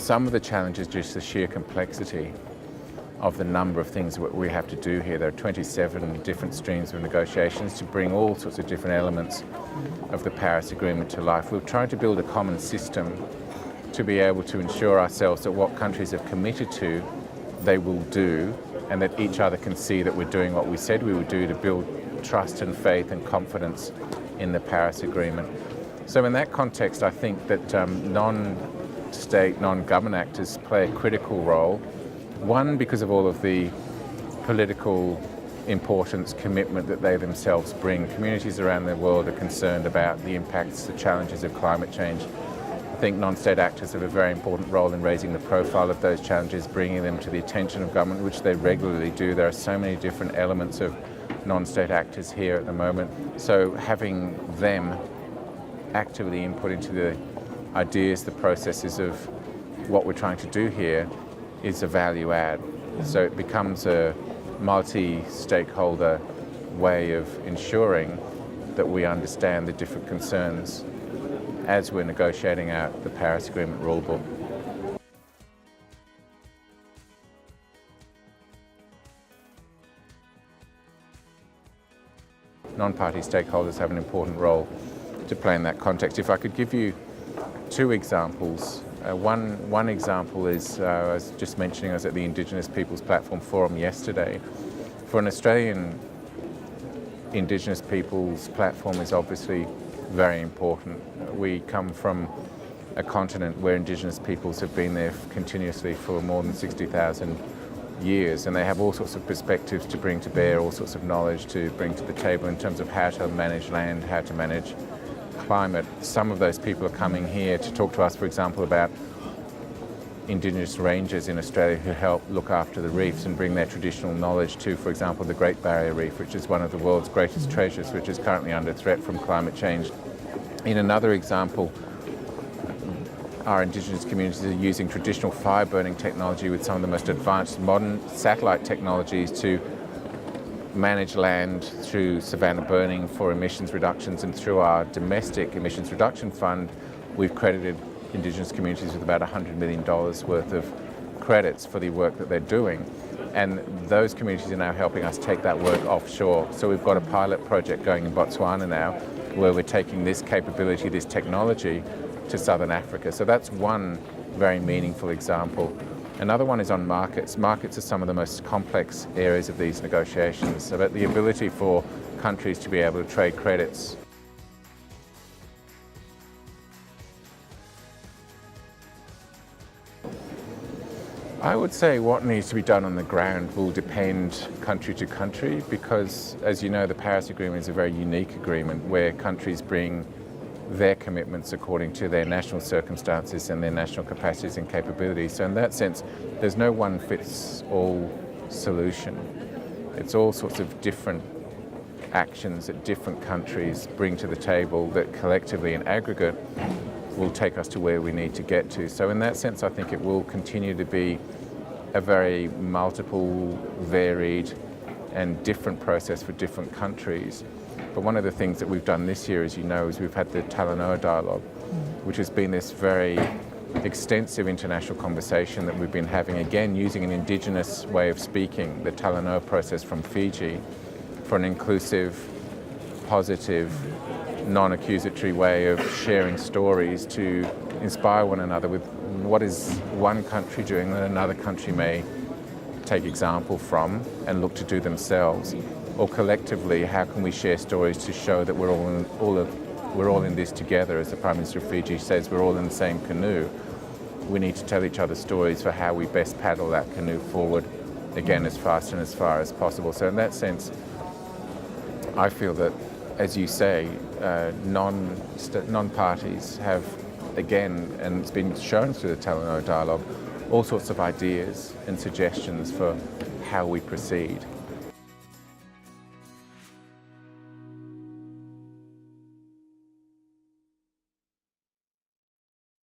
some of the challenges just the sheer complexity of the number of things that we have to do here. There are 27 different streams of negotiations to bring all sorts of different elements of the Paris Agreement to life. We've tried to build a common system to be able to ensure ourselves that what countries have committed to, they will do, and that each other can see that we're doing what we said we would do to build trust and faith and confidence in the Paris Agreement. So in that context, I think that non-state, non-government actors play a critical role. One, because of all of the political importance, commitment that they themselves bring. Communities around the world are concerned about the impacts, the challenges of climate change. I think non-state actors have a very important role in raising the profile of those challenges, bringing them to the attention of government, which they regularly do. There are so many different elements of non-state actors here at the moment. So having them actively input into the ideas, the processes of what we're trying to do here is a value add. So it becomes a multi-stakeholder way of ensuring that we understand the different concerns as we're negotiating out the Paris Agreement rulebook. Non-party stakeholders have an important role to play in that context. If I could give you two examples. One example is, I was just mentioning, I was at the Indigenous Peoples Platform Forum yesterday. For an Australian, Indigenous Peoples Platform is obviously very important. We come from a continent where Indigenous peoples have been there continuously for more than 60,000 years, and they have all sorts of perspectives to bring to bear, all sorts of knowledge to bring to the table in terms of how to manage land, how to manage climate. Some of those people are coming here to talk to us, for example, about Indigenous rangers in Australia who help look after the reefs and bring their traditional knowledge to, for example, the Great Barrier Reef, which is one of the world's greatest treasures, which is currently under threat from climate change. In another example, our Indigenous communities are using traditional fire burning technology with some of the most advanced modern satellite technologies to manage land through savanna burning for emissions reductions, and through our domestic emissions reduction fund, we've credited Indigenous communities with about $100 million worth of credits for the work that they're doing. And those communities are now helping us take that work offshore. So we've got a pilot project going in Botswana now where we're taking this capability, this technology to Southern Africa. So that's one very meaningful example. Another one is on markets. Markets are some of the most complex areas of these negotiations, about the ability for countries to be able to trade credits. I would say what needs to be done on the ground will depend country to country, because, as you know, the Paris Agreement is a very unique agreement where countries bring their commitments according to their national circumstances and their national capacities and capabilities. So in that sense, there's no one-fits-all solution. It's all sorts of different actions that different countries bring to the table that collectively in aggregate will take us to where we need to get to. So in that sense, I think it will continue to be a very multiple, varied and different process for different countries. But one of the things that we've done this year, as you know, is we've had the Talanoa dialogue, which has been this very extensive international conversation that we've been having, again, using an Indigenous way of speaking, the Talanoa process from Fiji, for an inclusive, positive, non-accusatory way of sharing stories to inspire one another with what is one country doing that another country may take example from and look to do themselves. Or collectively, how can we share stories to show that we're all in this together? As the Prime Minister of Fiji says, we're all in the same canoe. We need to tell each other stories for how we best paddle that canoe forward, again, as fast and as far as possible. So in that sense, I feel that, as you say, non-parties have, again, and it's been shown through the Talanoa dialogue, all sorts of ideas and suggestions for how we proceed.